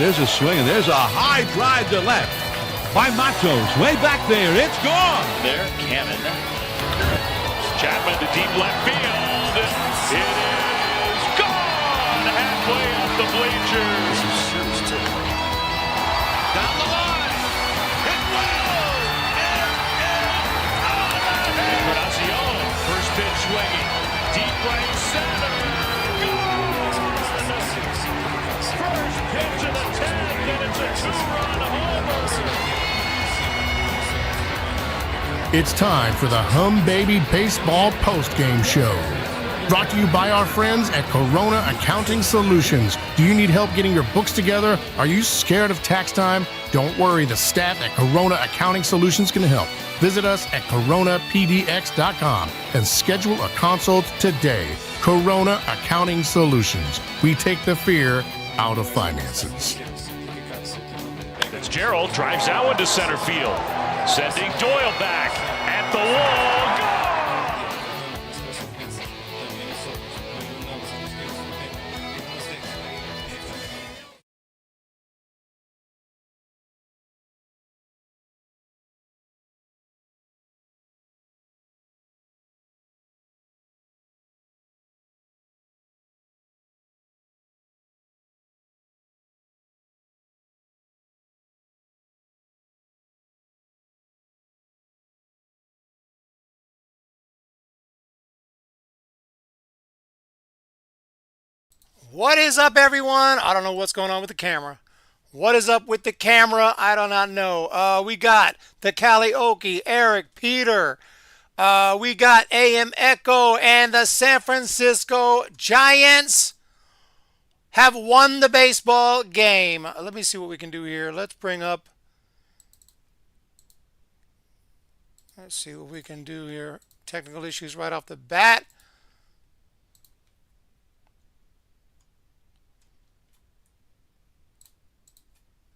there's a swing, and there's a high drive to left by Matos. Way back there. It's gone. There, Cannon. Chapman to deep left field. It is gone. Halfway up the bleachers. Down the line. It will. It is on the head. Encarnacion, first pitch swinging. Deep right center. First pitch of the 10th, and it's a two-run homer. It's time for the Humm Baby Baseball Postgame Show. Brought to you by our friends at Corona Accounting Solutions. Do you need help getting your books together? Are you scared of tax time? Don't worry, the staff at Corona Accounting Solutions can help. Visit us at coronapdx.com and schedule a consult today. Corona Accounting Solutions. We take the fear out of finances. Fitzgerald drives that one to center field, sending Doyle back at the wall. Go! What is up, everyone? I don't know what's going on with the camera. What is up with the camera? I do not know. We got the Karaoke, Eric, Peter. We got AM Echo, and the San Francisco Giants have won the baseball game. Let me see what we can do here. Let's bring up. Let's see what we can do here. Technical issues right off the bat.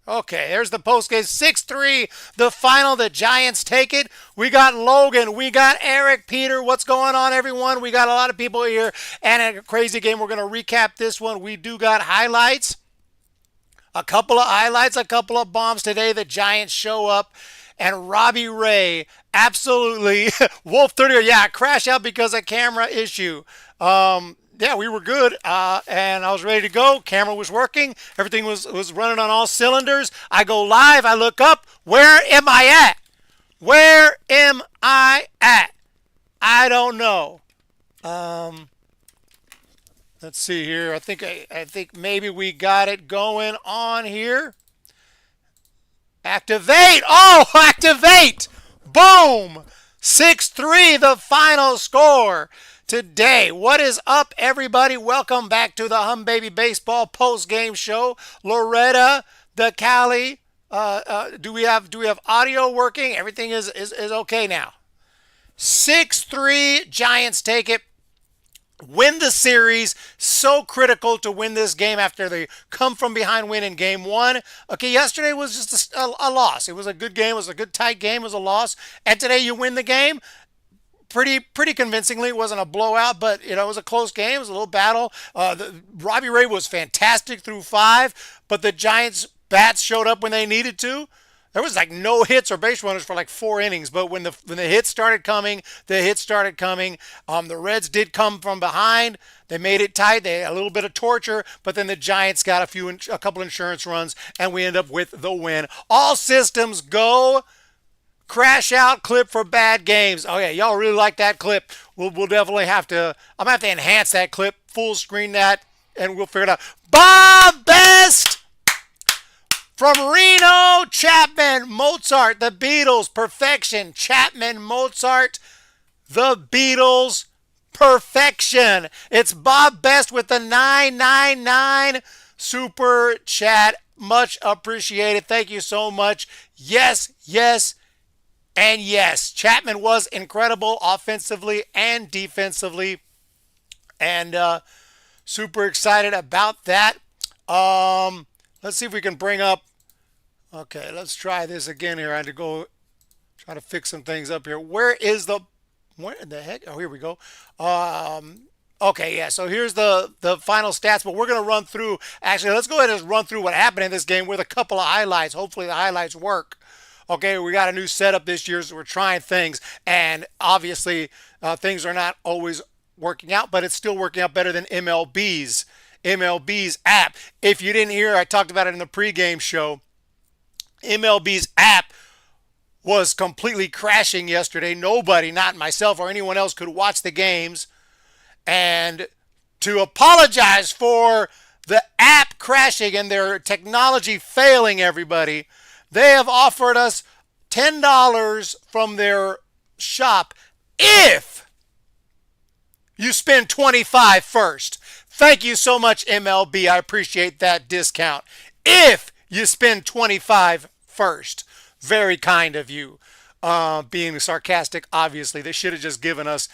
Okay, there's the postgame. 6-3, the final. The Giants take it. We got Logan. We got Eric, Peter. What's going on, everyone? We got a lot of people here and a crazy game. We're going to recap this one. We do got highlights. A couple of highlights, a couple of bombs today. The Giants show up. And Robbie Ray, absolutely. Wolf 30, yeah, crash out because of camera issue. Yeah, we were good, and I was ready to go. Camera was working. Everything was running on all cylinders. I go live. I look up. Where am I at? Where am I at? I don't know. Let's see here. I think maybe we got it going on here. Activate. Oh, activate. Boom. 6-3, the final score today. What is up, everybody? Welcome back to the Humm Baby Baseball post-game show. Loretta, the Cali, do we have audio working? Everything is okay now. 6-3, Giants take it. Win the series. So critical to win this game after they come from behind win in game one. Okay, yesterday was just a loss. It was a good game. It was a good tight game. It was a loss. And today you win the game. Pretty convincingly. It wasn't a blowout, but it was a close game. It was a little battle. Robbie Ray was fantastic through 5, but the Giants bats showed up when they needed to. There was like no hits or base runners for like 4 innings, but when the hits started coming, the Reds did come from behind. They made it tight. They had a little bit of torture, but then the Giants got a couple insurance runs, and we end up with the win. All systems go. Crash out clip for bad games. Oh yeah, y'all really like that clip. We'll definitely have to. I'm gonna have to enhance that clip, full screen that, and we'll figure it out. Bob Best from Reno, Chapman, Mozart, the Beatles, perfection. Chapman, Mozart, the Beatles, perfection. It's Bob Best with the 999 super chat. Much appreciated. Thank you so much. Yes, yes. And yes, Chapman was incredible offensively and defensively, and super excited about that. Let's see if we can bring up. Okay, let's try this again here. I had to go try to fix some things up here. Where in the heck? Oh, here we go. Okay, yeah. So here's the final stats, but we're gonna run through. Actually, let's go ahead and just run through what happened in this game with a couple of highlights. Hopefully, the highlights work. Okay, we got a new setup this year, so we're trying things, and obviously, things are not always working out, but it's still working out better than MLB's app. If you didn't hear, I talked about it in the pregame show. MLB's app was completely crashing yesterday. Nobody, not myself or anyone else, could watch the games. And to apologize for the app crashing and their technology failing everybody, they have offered us $10 from their shop if you spend 25 first. Thank you so much, MLB. I appreciate that discount. If you spend 25 first. Very kind of you. Being sarcastic, obviously. They should have just given us,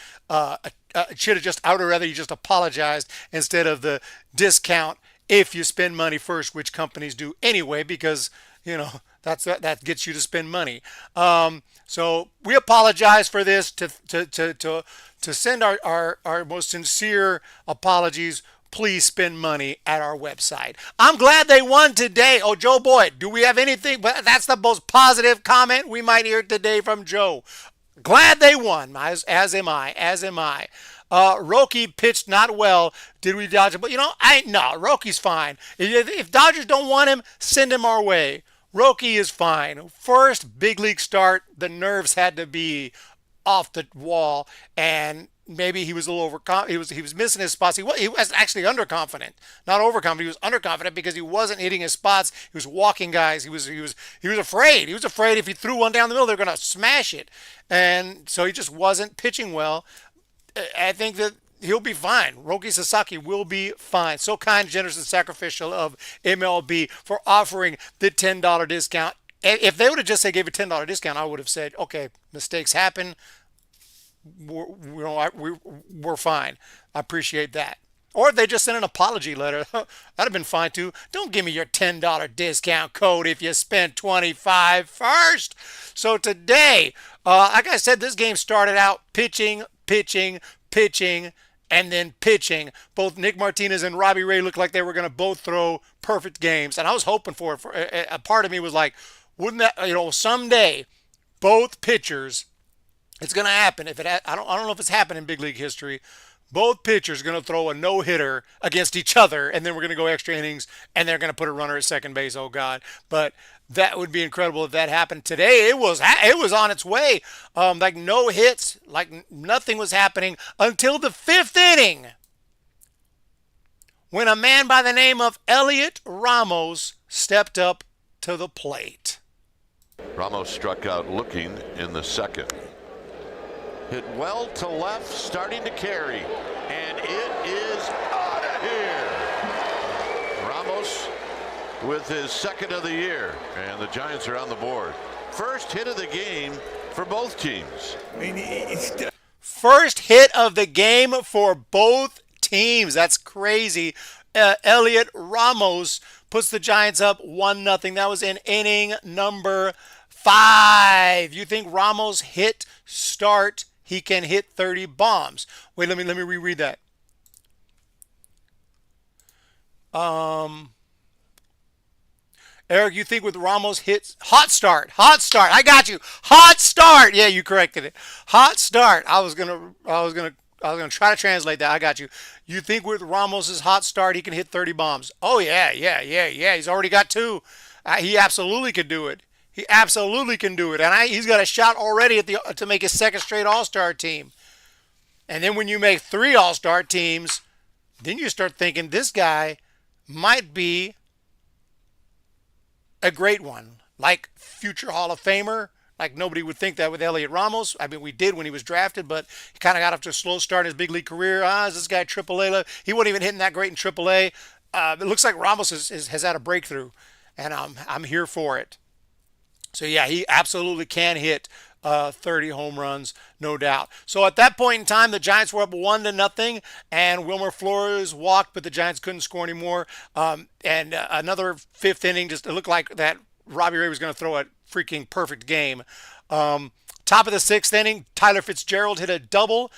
should have just, I would rather you just apologized instead of the discount if you spend money first, which companies do anyway, because, that gets you to spend money. So we apologize for this to send our most sincere apologies. Please spend money at our website. I'm glad they won today. Oh, Joe Boyd, do we have anything? But that's the most positive comment we might hear today from Joe. Glad they won, as am I. Roki pitched not well. Did we dodge it? But no, Roki's fine. If Dodgers don't want him, send him our way. Roki is fine. First big league start, the nerves had to be off the wall, and maybe he was a little overconfident. He was missing his spots. He was actually underconfident, not overconfident. He was underconfident because he wasn't hitting his spots. He was walking guys. He was afraid. He was afraid if he threw one down the middle, they're going to smash it, and so he just wasn't pitching well. I think that he'll be fine. Roki Sasaki will be fine. So kind, generous, and sacrificial of MLB for offering the $10 discount. If they would have just gave a $10 discount, I would have said, okay, mistakes happen. We're fine. I appreciate that. Or if they just sent an apology letter, that'd have been fine too. Don't give me your $10 discount code if you spend 25 first. So today, like I said, this game started out pitching, and then pitching. Both Nick Martinez and Robbie Ray looked like they were going to both throw perfect games, and I was hoping for it. A part of me was like, wouldn't that, someday both pitchers, it's going to happen. I don't know if it's happened in big league history. Both pitchers are going to throw a no-hitter against each other, and then we're going to go extra innings, and they're going to put a runner at second base. Oh God! But that would be incredible if that happened today. It was on its way. Like no hits, like nothing was happening until the fifth inning, when a man by the name of Elliot Ramos stepped up to the plate. Ramos struck out looking in the second. Hit well to left, starting to carry, and it is out of here. Ramos with his second of the year, and the Giants are on the board. First hit of the game for both teams. First hit of the game for both teams. That's crazy. Elliot Ramos puts the Giants up 1-0. That was in inning number 5. You think Ramos hit start? He can hit 30 bombs. Wait, let me reread that. Eric, you think with Ramos hits hot start? I got you. Hot start. Yeah, you corrected it. Hot start. I was gonna try to translate that. I got you. You think with Ramos's hot start he can hit 30 bombs? Oh yeah. He's already got 2. He absolutely could do it. He absolutely can do it, and he's got a shot already to make his second straight All-Star team. And then when you make 3 All-Star teams, then you start thinking this guy might be a great one, like future Hall of Famer. Like nobody would think that with Elliot Ramos. I mean, we did when he was drafted, but he kind of got off to a slow start in his big league career. Is this guy AAA? He wasn't even hitting that great in AAA. It looks like Ramos has had a breakthrough, and I'm here for it. So yeah, he absolutely can hit 30 home runs, no doubt. So at that point in time, the Giants were up 1-0, and Wilmer Flores walked, but the Giants couldn't score anymore. And another fifth inning, just it looked like that Robbie Ray was going to throw a freaking perfect game. Tom Top of the 6th inning, Tyler Fitzgerald hit a double.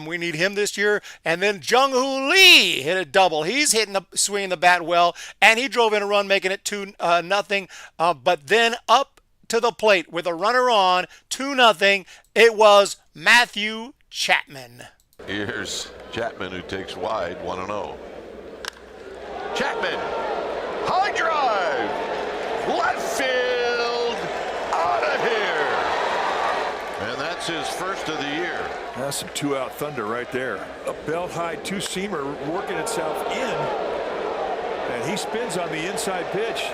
We need him this year. And then Jung-Hoo Lee hit a double. He's swinging the bat well, and he drove in a run, making it 2-0. But then up to the plate with a runner on, 2-0. It was Matthew Chapman. Here's Chapman, who takes wide, 1-0. Chapman, high drive, left field, out of here. And that's his first of the year. That's some two-out thunder right there. A belt-high two-seamer working itself in, and he spins on the inside pitch.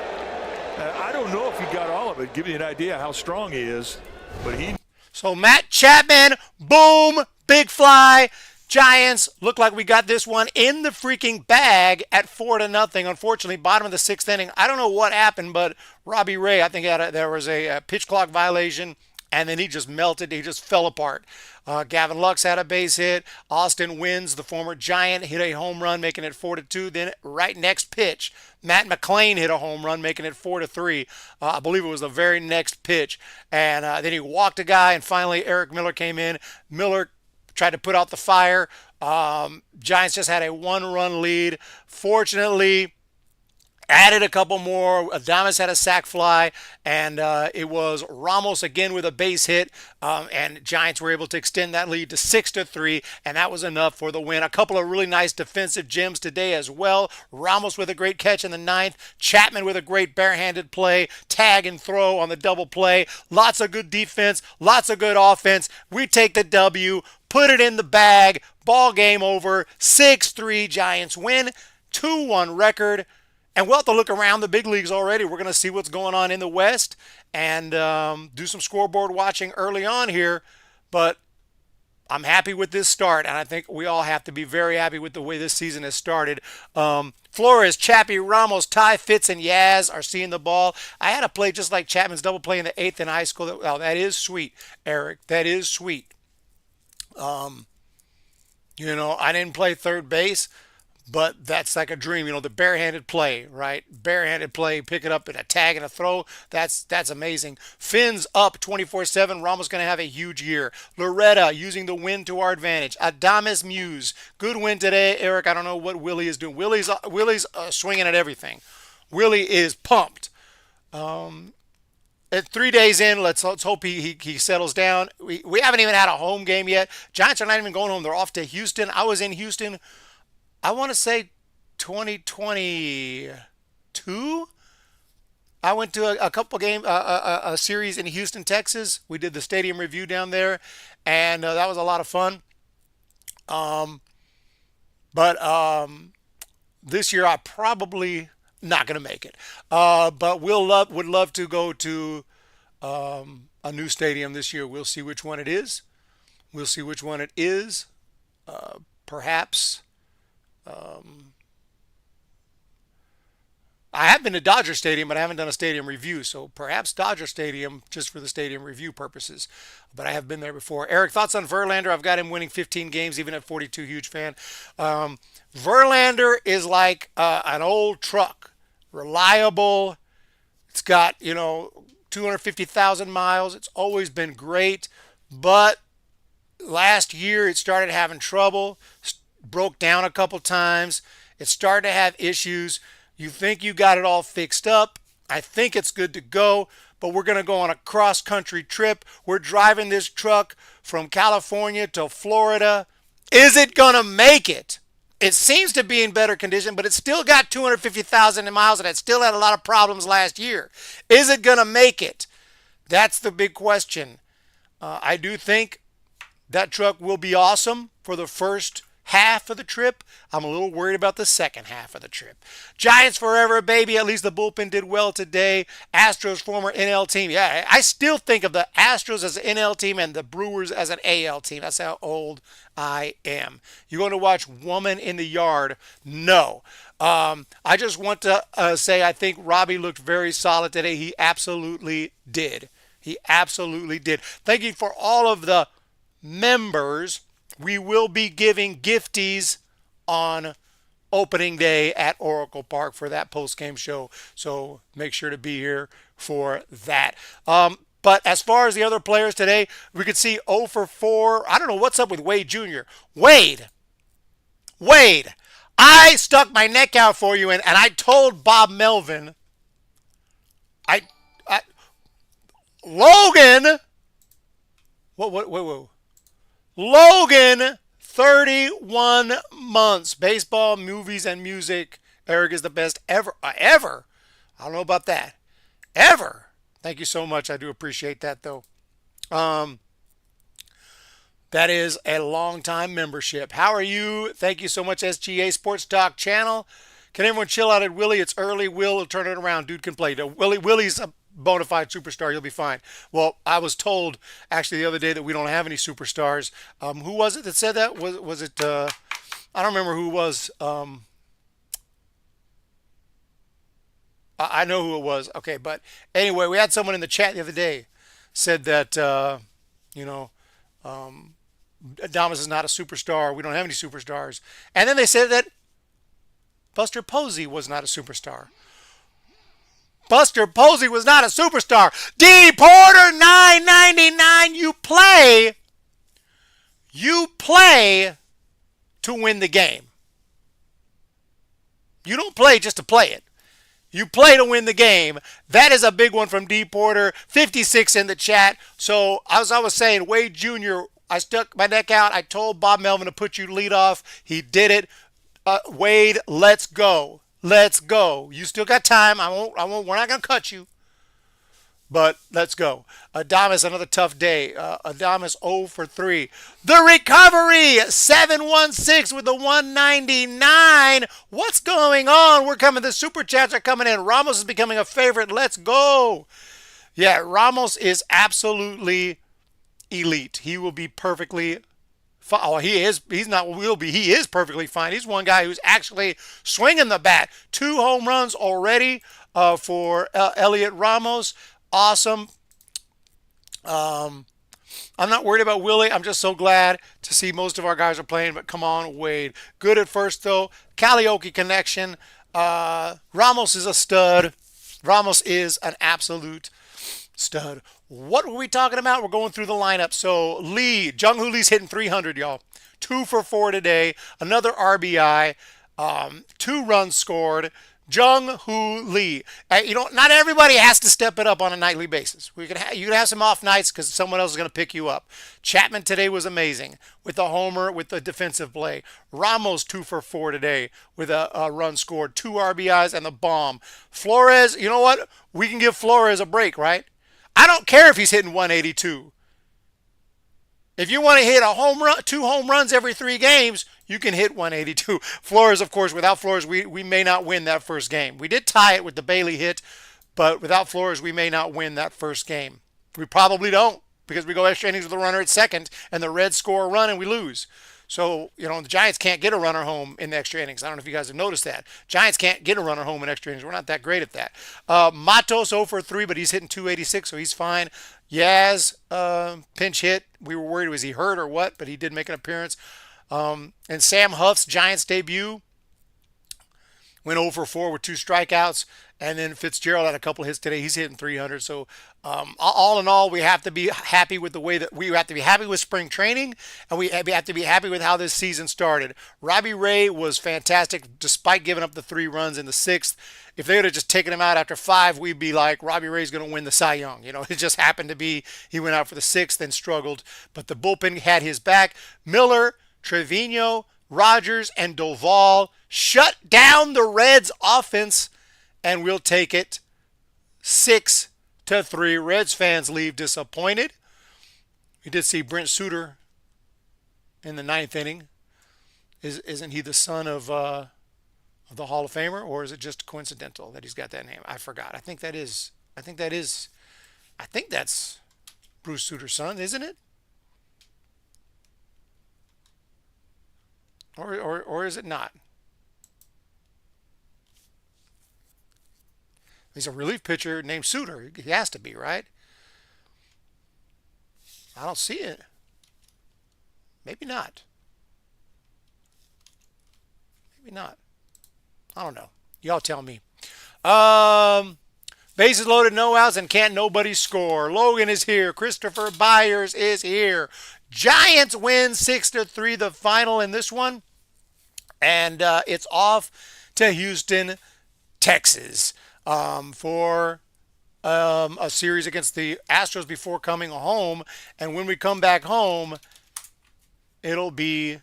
I don't know if he got all of it, giving you an idea how strong he is, but he... So Matt Chapman, boom, big fly. Giants look like we got this one in the freaking bag at 4-0. Unfortunately, bottom of the 6th inning. I don't know what happened, but Robbie Ray, I think there was a pitch clock violation, and then he just melted. He just fell apart. Gavin Lux had a base hit. Austin Wynns, the former Giant, hit a home run, making it 4-2. Then right next pitch, Matt McLain hit a home run, making it 4-3. I believe it was the very next pitch. And then he walked a guy, and finally Eric Miller came in. Miller tried to put out the fire. Giants just had a 1-run lead. Fortunately, added a couple more. Adames had a sac fly, and it was Ramos again with a base hit, and Giants were able to extend that lead to 6-3, and that was enough for the win. A couple of really nice defensive gems today as well. Ramos with a great catch in the 9th. Chapman with a great barehanded play, tag and throw on the double play. Lots of good defense, lots of good offense. We take the W, put it in the bag. Ball game over. 6-3 Giants win. 2-1 record. And we'll have to look around the big leagues already. We're going to see what's going on in the West and do some scoreboard watching early on here. But I'm happy with this start, and I think we all have to be very happy with the way this season has started. Flores, Chappie, Ramos, Ty, Fitz, and Yaz are seeing the ball. I had a play just like Chapman's double play in the 8th in high school. Oh, that is sweet, Eric. That is sweet. I didn't play third base, but that's like a dream, the barehanded play, right? Barehanded play, pick it up in a tag and a throw. That's amazing. Finn's up 24-7. Ramos going to have a huge year. Loretta using the win to our advantage. Adames Muse, good win today. Eric, I don't know what Willie is doing. Willie's swinging at everything. Willie is pumped. At 3 days in, let's hope he settles down. We haven't even had a home game yet. Giants are not even going home. They're off to Houston. I was in Houston, I want to say 2022. I went to a couple a series in Houston, Texas. We did the stadium review down there, and that was a lot of fun. But this year I probably not going to make it. But would love to go to a new stadium this year. We'll see which one it is. Perhaps. I have been to Dodger Stadium, but I haven't done a stadium review. So perhaps Dodger Stadium just for the stadium review purposes. But I have been there before. Eric, thoughts on Verlander? I've got him winning 15 games, even at 42. Huge fan. Verlander is like an old truck. Reliable. It's got, 250,000 miles. It's always been great. But last year it started having trouble. Broke down a couple times. It started to have issues. You think you got it all fixed up. I think it's good to go, but we're going to go on a cross-country trip. We're driving this truck from California to Florida. Is it going to make it? It seems to be in better condition, but it's still got 250,000 miles, and it still had a lot of problems last year. Is it going to make it? That's the big question. I do think that truck will be awesome for the first half of the trip. I'm a little worried about the second half of the trip. Giants forever, baby. At least the bullpen did well today. Astros former NL team. Yeah, I still think of the Astros as an NL team and the Brewers as an AL team. That's how old I am. You going to watch Woman in the Yard? No. I just want to say I think Robbie looked very solid today. He absolutely did. Thank you for all of the members. We will be giving gifties on opening day at Oracle Park for that post-game show. So make sure to be here for that. But as far as the other players today, we could see 0 for 4. I don't know what's up with Wade Jr. Wade, I stuck my neck out for you, and I told Bob Melvin, Logan, whoa. Logan, 31 months. Baseball, movies, and music. Eric is the best ever. Ever. I don't know about that. Ever. Thank you so much. I do appreciate that, though. That is a long-time membership. How are you? Thank you so much, SGA Sports Talk channel. Can everyone chill out at Willie? It's early. Will turn it around. Dude can play. Willie's a bona fide superstar. You'll be fine. Well, I was told actually the other day that we don't have any superstars. Who was it that said that? Was it? I don't remember who it was. I know who it was. Okay, but anyway, we had someone in the chat the other day said that Adames is not a superstar. We don't have any superstars. And then they said that Buster Posey was not a superstar. Buster Posey was not a superstar. D Porter, $9.99. You play to win the game. You don't play just to play it. You play to win the game. That is a big one from D Porter. 56 in the chat. So as I was saying, Wade Jr., I stuck my neck out. I told Bob Melvin to put you lead off. He did it. Wade, let's go. Let's go. You still got time. We're not going to cut you. But let's go. Adames, another tough day. Adames 0 for 3. The recovery, 716 with the 199. What's going on? We're coming. The super chats are coming in. Ramos is becoming a favorite. Let's go. Yeah, Ramos is absolutely elite. He will be perfectly fine. Oh, he is. He's not will be. He is perfectly fine. He's one guy who's actually swinging the bat. 2 home runs already for Elliot Ramos. Awesome. I'm not worried about Willie. I'm just so glad to see most of our guys are playing. But come on, Wade. Good at first, though. Karaoke connection. Ramos is a stud. Ramos is an absolute stud. What were we talking about? We're going through the lineup. So Jung-Hoo Lee's hitting 300, y'all. 2 for 4 today. Another RBI. 2 runs scored. Jung-Hoo Lee. Not everybody has to step it up on a nightly basis. You can have some off nights because someone else is going to pick you up. Chapman today was amazing with the homer, with the defensive play. Ramos 2 for 4 today with a run scored, 2 RBIs and the bomb. Flores, you know what? We can give Flores a break, right? I don't care if he's hitting 182. If you want to hit a home run, 2 home runs every 3 games, you can hit 182. Flores, of course, without Flores, we may not win that first game. We did tie it with the Bailey hit, but without Flores, we may not win that first game. We probably don't because we go extra innings with a runner at second, and the Reds score a run and we lose. So, the Giants can't get a runner home in the extra innings. I don't know if you guys have noticed that. Giants can't get a runner home in extra innings. We're not that great at that. Matos 0 for 3, but he's hitting 286, so he's fine. Yaz, pinch hit. We were worried, was he hurt or what? But he did make an appearance. And Sam Huff's Giants debut went 0 for 4 with 2 strikeouts. And then Fitzgerald had a couple hits today. He's hitting 300. So all in all, we have to be happy with the way that we have to be happy with spring training, and we have to be happy with how this season started. Robbie Ray was fantastic despite giving up the 3 runs in the 6th. If they would have just taken him out after 5, we'd be like, Robbie Ray's going to win the Cy Young. It just happened to be he went out for the 6th and struggled. But the bullpen had his back. Miller, Trevino, Rogers, and Doval shut down the Reds' offense, and we'll take it 6-3. Reds fans leave disappointed. We did see Brent Suter in the 9th inning. Isn't he the son of the Hall of Famer, or is it just coincidental that he's got that name? I forgot. I think that's Bruce Suter's son, isn't it? Or is it not? He's a relief pitcher named Suter. He has to be, right? I don't see it. Maybe not. Maybe not. I don't know. Y'all tell me. Bases loaded, no outs, and can't nobody score. Logan is here. Christopher Byers is here. Giants win 6-3 the final in this one. And it's off to Houston, Texas for a series against the Astros before coming home. And when we come back home, it'll be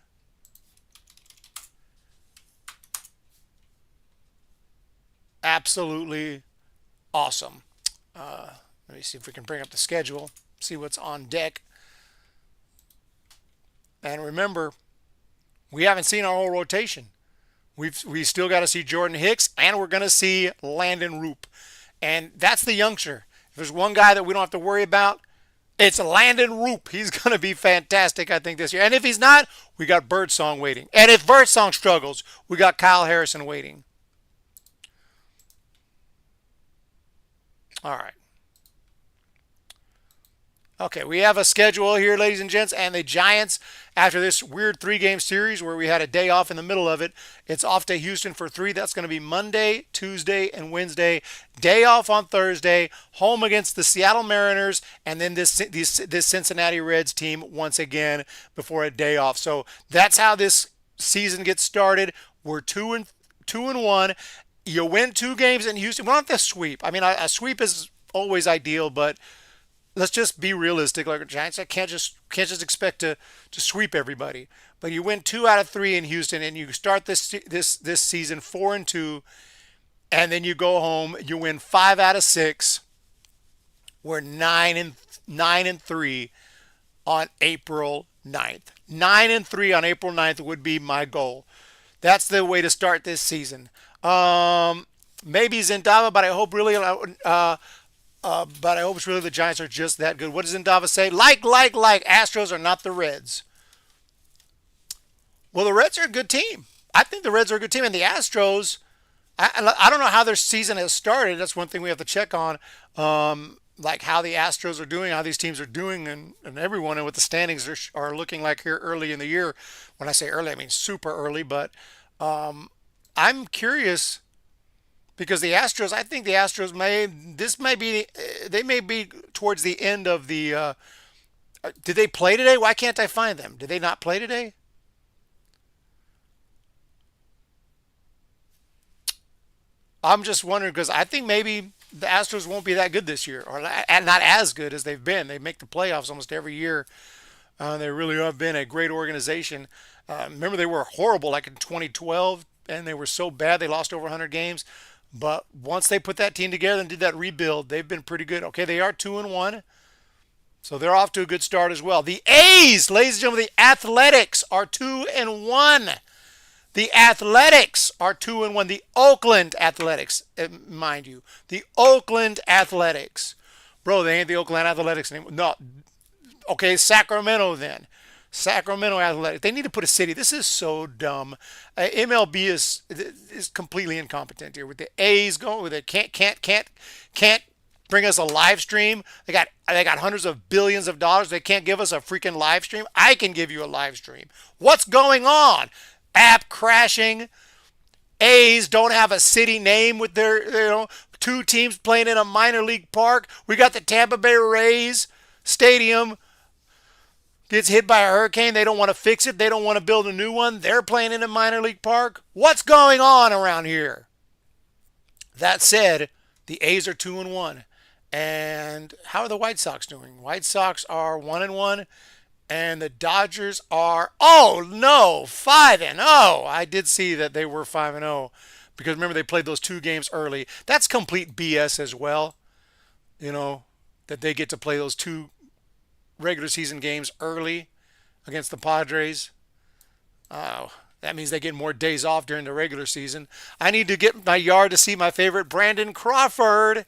absolutely awesome. Let me see if we can bring up the schedule, see what's on deck. And remember, we haven't seen our whole rotation. We still got to see Jordan Hicks, and we're going to see Landon Roop. And that's the youngster. If there's one guy that we don't have to worry about, it's Landon Roop. He's going to be fantastic, I think, this year. And if he's not, we got Birdsong waiting. And if Birdsong struggles, we got Kyle Harrison waiting. All right. Okay, we have a schedule here, ladies and gents, and the Giants, after this weird 3-game series where we had a day off in the middle of it, it's off to Houston for 3. That's going to be Monday, Tuesday, and Wednesday. Day off on Thursday, home against the Seattle Mariners, and then this Cincinnati Reds team once again before a day off. So that's how this season gets started. We're 2-1. You win 2 games in Houston. We don't have to sweep. I mean, a sweep is always ideal, but let's just be realistic. Like the Giants, I can't just expect to sweep everybody. But you win 2 out of 3 in Houston, and you start this season 4-2, and then you go home. You win 5 out of 6. We're 9-3 on April 9th. 9-3 on April 9th would be my goal. That's the way to start this season. Maybe Zendava, but I hope really. But I hope it's really the Giants are just that good. What does Zendava say? Like. Astros are not the Reds. Well, the Reds are a good team. I think the Reds are a good team. And the Astros, I don't know how their season has started. That's one thing we have to check on. Like how the Astros are doing, how these teams are doing, and everyone, and what the standings are looking like here early in the year. When I say early, I mean super early. But I'm curious. Because the Astros, I think the Astros may be towards the end of the, did they play today? Why can't I find them? Did they not play today? I'm just wondering because I think maybe the Astros won't be that good this year, or not as good as they've been. They make the playoffs almost every year. They really have been a great organization. Remember, they were horrible like in 2012, and they were so bad they lost over 100 games. But once they put that team together and did that rebuild, they've been pretty good. Okay, they are 2-1. So they're off to a good start as well. The A's, ladies and gentlemen, the Athletics are 2-1. The Athletics are 2-1. The Oakland Athletics, mind you. The Oakland Athletics. Bro, they ain't the Oakland Athletics anymore. No. Okay, Sacramento then. Sacramento Athletics. They need to put a city. This is so dumb. MLB is completely incompetent here with the A's going with it. Can't bring us a live stream. They got hundreds of billions of dollars. They can't give us a freaking live stream. I can give you a live stream. What's going on? App crashing. A's don't have a city name with their 2 teams playing in a minor league park. We got the Tampa Bay Rays stadium. Gets hit by a hurricane. They don't want to fix it. They don't want to build a new one. They're playing in a minor league park. What's going on around here? That said, the A's are 2-1. And how are the White Sox doing? White Sox are 1-1. And the Dodgers are, 5-0. I did see that they were 5-0. Because remember, they played those 2 games early. That's complete BS as well. That they get to play those 2 regular season games early against the Padres. That means they get more days off during the regular season. I need to get my yard to see my favorite Brandon Crawford.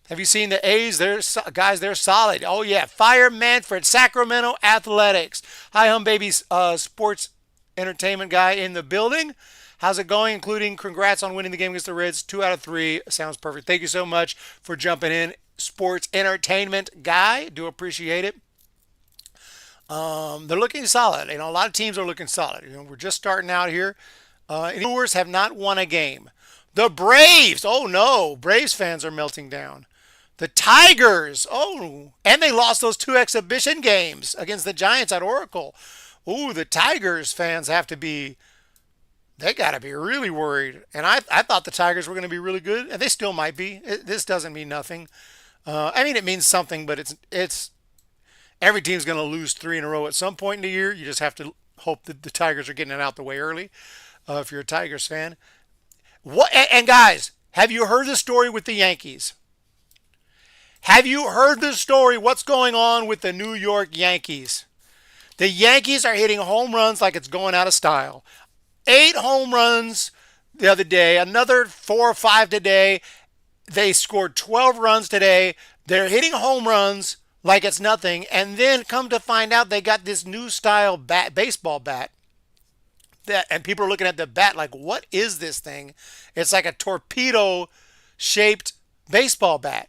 Have you seen the A's? They're solid. Oh yeah, Fire Manfred, Sacramento Athletics. Hi, Humm Babies, sports entertainment guy in the building. How's it going? Including congrats on winning the game against the Reds. 2 out of 3 sounds perfect. Thank you so much for jumping in. Sports entertainment guy. Do appreciate it. They're looking solid. A lot of teams are looking solid. We're just starting out here. Brewers have not won a game. The Braves. Oh, no. Braves fans are melting down. The Tigers. Oh, and they lost those 2 exhibition games against the Giants at Oracle. Ooh, the Tigers fans have to be, they got to be really worried. And I thought the Tigers were going to be really good, and they still might be. This doesn't mean nothing. I mean, it means something, but it's every team's going to lose 3 in a row at some point in the year. You just have to hope that the Tigers are getting it out the way early if you're a Tigers fan. What? And guys, have you heard the story with the Yankees? Have you heard the story? What's going on with the New York Yankees? The Yankees are hitting home runs like it's going out of style. 8 home runs the other day, another 4 or 5 today. They scored 12 runs today. They're hitting home runs like it's nothing. And then come to find out they got this new style baseball bat. And people are looking at the bat like, what is this thing? It's like a torpedo-shaped baseball bat.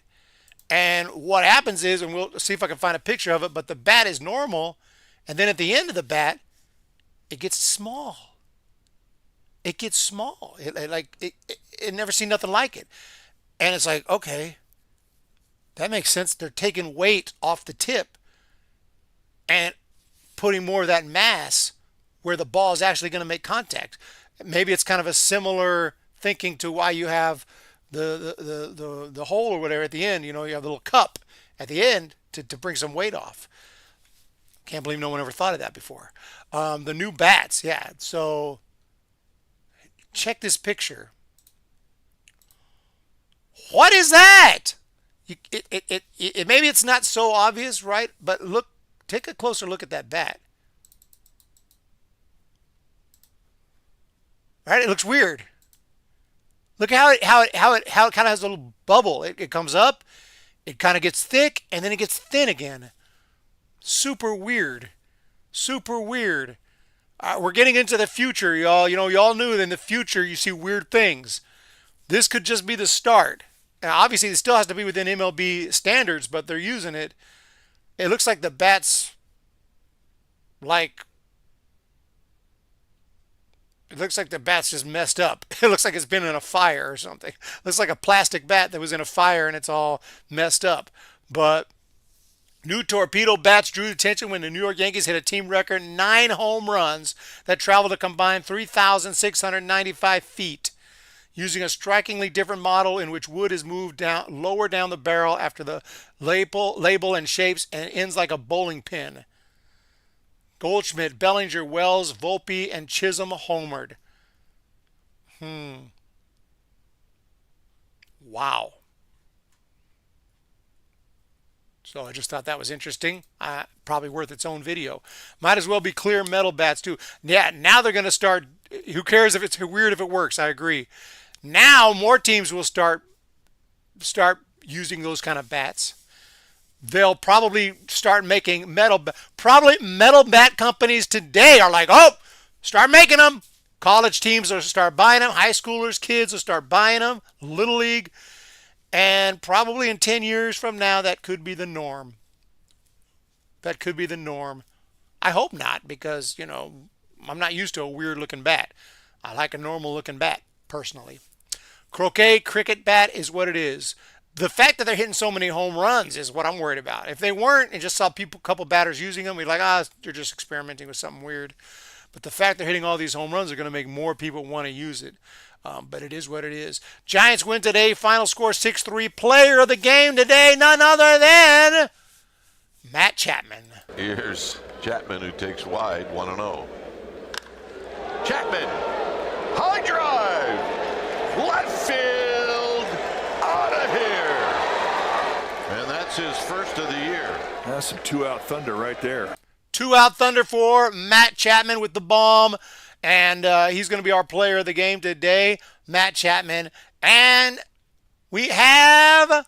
And what happens is, and we'll see if I can find a picture of it, but the bat is normal. And then at the end of the bat, it gets small. It gets small. It never seen nothing like it. And it's like, okay, that makes sense. They're taking weight off the tip and putting more of that mass where the ball is actually going to make contact. Maybe it's kind of a similar thinking to why you have the hole or whatever at the end. You know, you have the little cup at the end to bring some weight off. Can't believe no one ever thought of that before. The new bats, yeah. So check this picture. What is that? Maybe it's not so obvious, right? But look, take a closer look at that bat. Right? It looks weird. Look how it kind of has a little bubble. It comes up, it kind of gets thick, and then it gets thin again. Super weird. Super weird. We're getting into the future, y'all. You know, y'all knew that in the future you see weird things. This could just be the start. Now, obviously, it still has to be within MLB standards, but they're using it. It looks like the bat's it looks like the bat's just messed up. It looks like it's been in a fire or something. It looks like a plastic bat that was in a fire and it's all messed up. But new torpedo bats drew attention when the New York Yankees hit a team record 9 home runs that traveled a combined 3,695 feet. Using a strikingly different model in which wood is moved down lower down the barrel after the label and shapes and ends like a bowling pin. Goldschmidt, Bellinger, Wells, Volpe, and Chisholm homered. Wow. So I just thought that was interesting. Probably worth its own video. Might as well be clear metal bats too. Yeah, now they're going to start. Who cares if it's weird if it works? I agree. Now more teams will start using those kind of bats. They'll probably start making metal bat companies today are like, oh, start making them. College teams will start buying them. High schoolers, kids will start buying them. Little league. And probably in 10 years from now, that could be the norm. That could be the norm. I hope not, because, you know, I'm not used to a weird looking bat. I like a normal looking bat, personally. Croquet cricket bat is what it is. The fact that they're hitting so many home runs is what I'm worried about. If they weren't and just saw a couple batters using them, we'd be like, they're just experimenting with something weird. But the fact they're hitting all these home runs are going to make more people want to use it. But it is what it is. Giants win today. Final score 6-3. Player of the game today, none other than Matt Chapman. Here's Chapman, who takes wide 1-0. Chapman, high drive, left field, out of here. And that's his first of the year. That's some 2-out thunder right there. 2-out thunder for Matt Chapman with the bomb. And he's going to be our player of the game today, Matt Chapman. And we have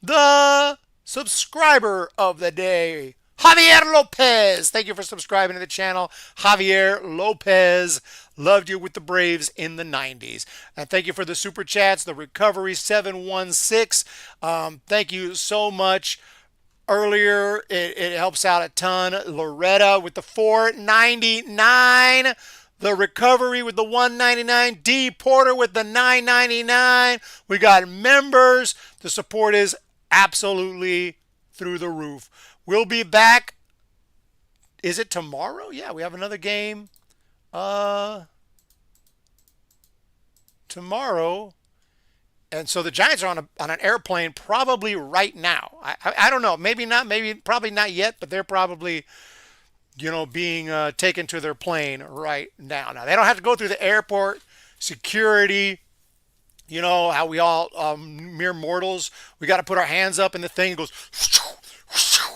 the subscriber of the day, Javier Lopez. Thank you for subscribing to the channel, Javier Lopez. Loved you with the Braves in the 90s. And thank you for the super chats, the recovery 716. Thank you so much. Earlier, it helps out a ton. Loretta with the $4.99. The recovery with the $1.99. D. Porter with the $9.99. We got members. The support is absolutely through the roof. We'll be back. Is it tomorrow? Yeah, we have another game. Tomorrow. And so the Giants are on an airplane probably right now. I don't know. Maybe not. Probably not yet. But they're probably, being taken to their plane right now. Now, they don't have to go through the airport security. You know how we all, mere mortals, we got to put our hands up and the thing goes,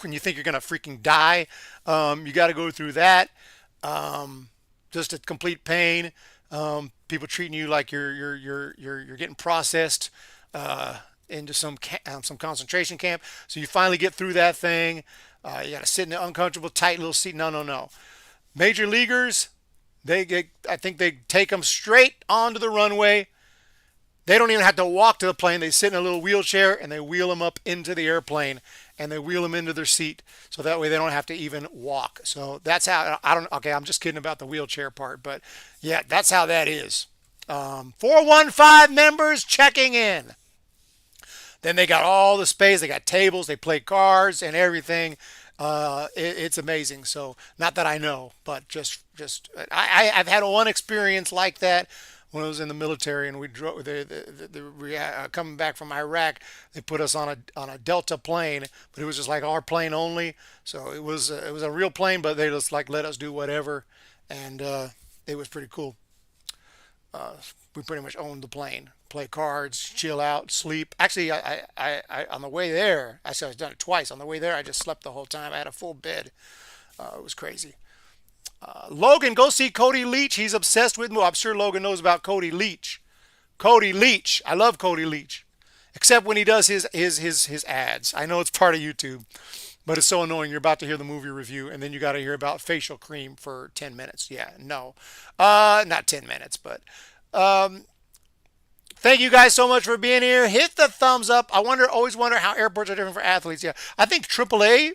and you think you're going to freaking die. You got to go through that. Just a complete pain. People treating you like you're getting processed into some concentration camp. So you finally get through that thing. You got to sit in an uncomfortable, tight little seat. No. Major leaguers, I think they take them straight onto the runway. They don't even have to walk to the plane. They sit in a little wheelchair and they wheel them up into the airplane and they wheel them into their seat. So that way they don't have to even walk. So that's how, okay, I'm just kidding about the wheelchair part, but yeah, that's how that is. 415 members checking in. Then they got all the space. They got tables. They play cards and everything. It's amazing. So not that I know, but I've had one experience like that. When I was in the military and we drove, coming back from Iraq, they put us on a Delta plane, but it was just like our plane only. So it was a real plane, but they just like let us do whatever, and it was pretty cool. We pretty much owned the plane, play cards, chill out, sleep. Actually, I on the way there, actually I've done it twice. On the way there, I just slept the whole time. I had a full bed. It was crazy. Logan, go see Cody Leach. He's obsessed with me. Well, I'm sure Logan knows about Cody Leach. Cody Leach. I love Cody Leach. Except when he does his ads. I know it's part of YouTube, but it's so annoying. You're about to hear the movie review, and then you got to hear about facial cream for 10 minutes. Yeah, no. Not 10 minutes, but thank you guys so much for being here. Hit the thumbs up. Always wonder how airports are different for athletes. Yeah, I think AAA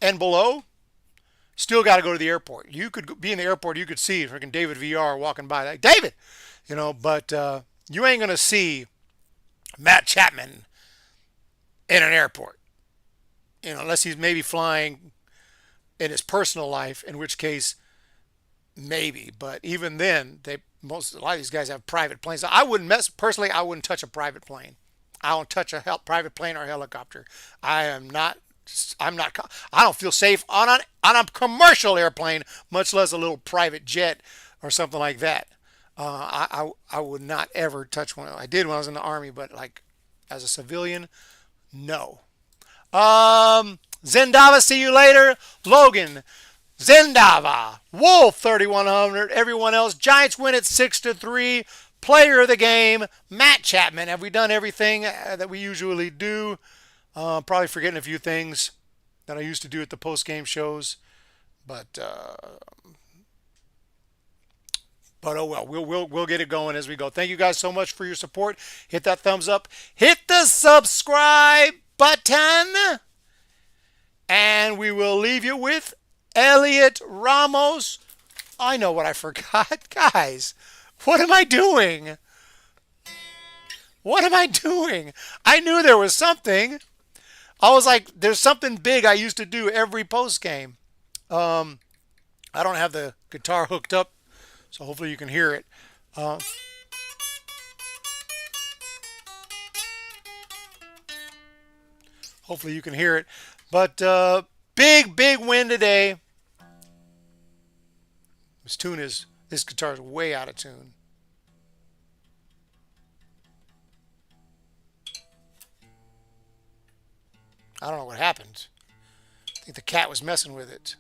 and below still got to go to the airport. You could be in the airport. You could see freaking David VR walking by. Like, David! But you ain't going to see Matt Chapman in an airport. Unless he's maybe flying in his personal life, in which case, maybe. But even then, a lot of these guys have private planes. I wouldn't touch a private plane. I don't touch a private plane or a helicopter. I don't feel safe on a commercial airplane, much less a little private jet or something like that. I would not ever touch one. I did when I was in the Army, but like as a civilian, no. Zendava, see you later. Logan, Zendava, Wolf 3100. Everyone else, Giants win it 6-3. Player of the game, Matt Chapman. Have we done everything that we usually do? Probably forgetting a few things that I used to do at the post-game shows, but oh well, we'll get it going as we go. Thank you guys so much for your support. Hit that thumbs up, hit the subscribe button, and we will leave you with Elliot Ramos. I know what I forgot, guys. What am I doing? What am I doing? I knew there was something. I was like, there's something big I used to do every post game. I don't have the guitar hooked up, so hopefully you can hear it. Hopefully you can hear it. But big win today. This guitar is way out of tune. I don't know what happened. I think the cat was messing with it.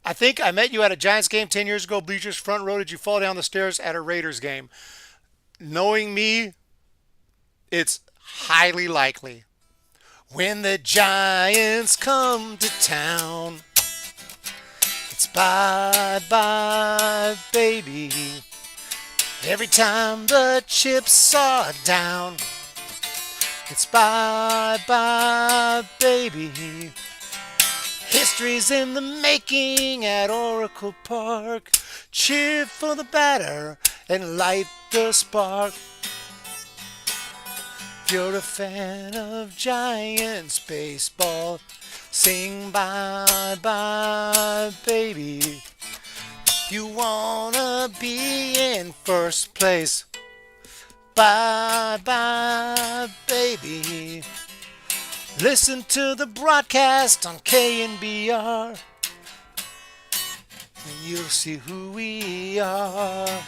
I think I met you at a Giants game 10 years ago, bleachers front row. Did you fall down the stairs at a Raiders game? Knowing me, it's highly likely. When the Giants come to town, it's bye-bye, baby. Every time the chips are down, it's bye-bye, baby. History's in the making at Oracle Park. Cheer for the batter and light the spark. If you're a fan of Giants baseball, sing bye-bye, baby. If you wanna be in first place, bye-bye, baby. Listen to the broadcast on KNBR, and you'll see who we are.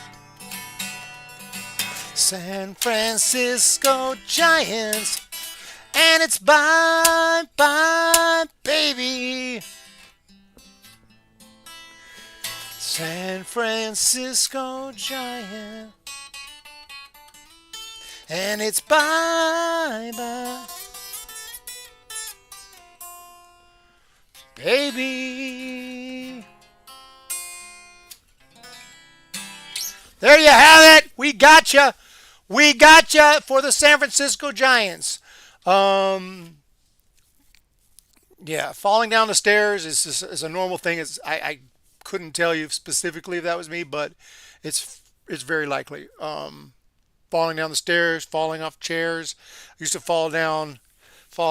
San Francisco Giants, and it's bye-bye, baby. San Francisco Giants, and it's bye-bye, baby. There you have it. We got you. We got you for the San Francisco Giants. Yeah, falling down the stairs is a normal thing. I couldn't tell you specifically if that was me, but it's very likely. Falling down the stairs, falling off chairs. I used to fall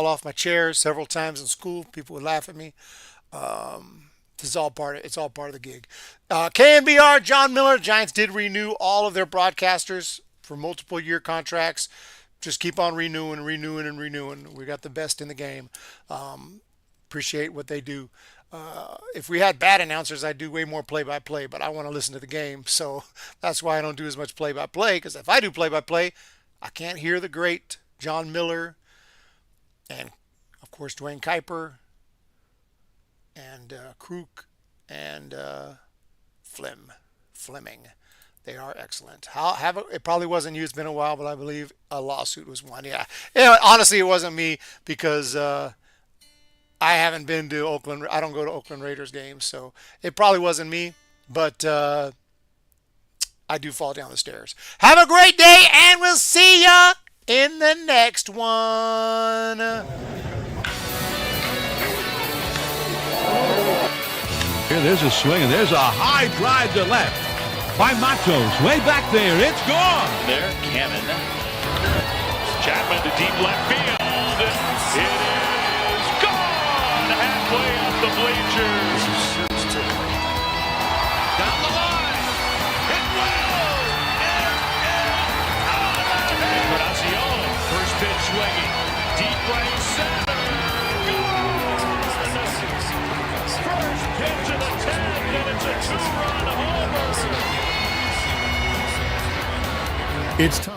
off my chairs several times in school. People would laugh at me. It's all part of the gig. KNBR, John Miller. Giants did renew all of their broadcasters for multiple year contracts. Just keep on renewing. We got the best in the game. Appreciate what they do. If we had bad announcers, I'd do way more play-by-play, but I want to listen to the game, so that's why I don't do as much play-by-play, because if I do play-by-play, I can't hear the great John Miller and, of course, Dwayne Kuiper and Kruk and Fleming. They are excellent. It probably wasn't you. It's been a while, but I believe a lawsuit was won. Yeah. Honestly, it wasn't me because I haven't been to Oakland. I don't go to Oakland Raiders games, so it probably wasn't me. But I do fall down the stairs. Have a great day, and we'll see ya in the next one. Here, there's a swing, and there's a high drive to left by Matos. Way back there. It's gone. There, Cannon. Chapman to deep left field. It is gone halfway up the bleachers. Down the line. Hit well. Encarnacion. First pitch swinging. Deep right center. First pitch of the 10th, and it's a two-run homer. It's time.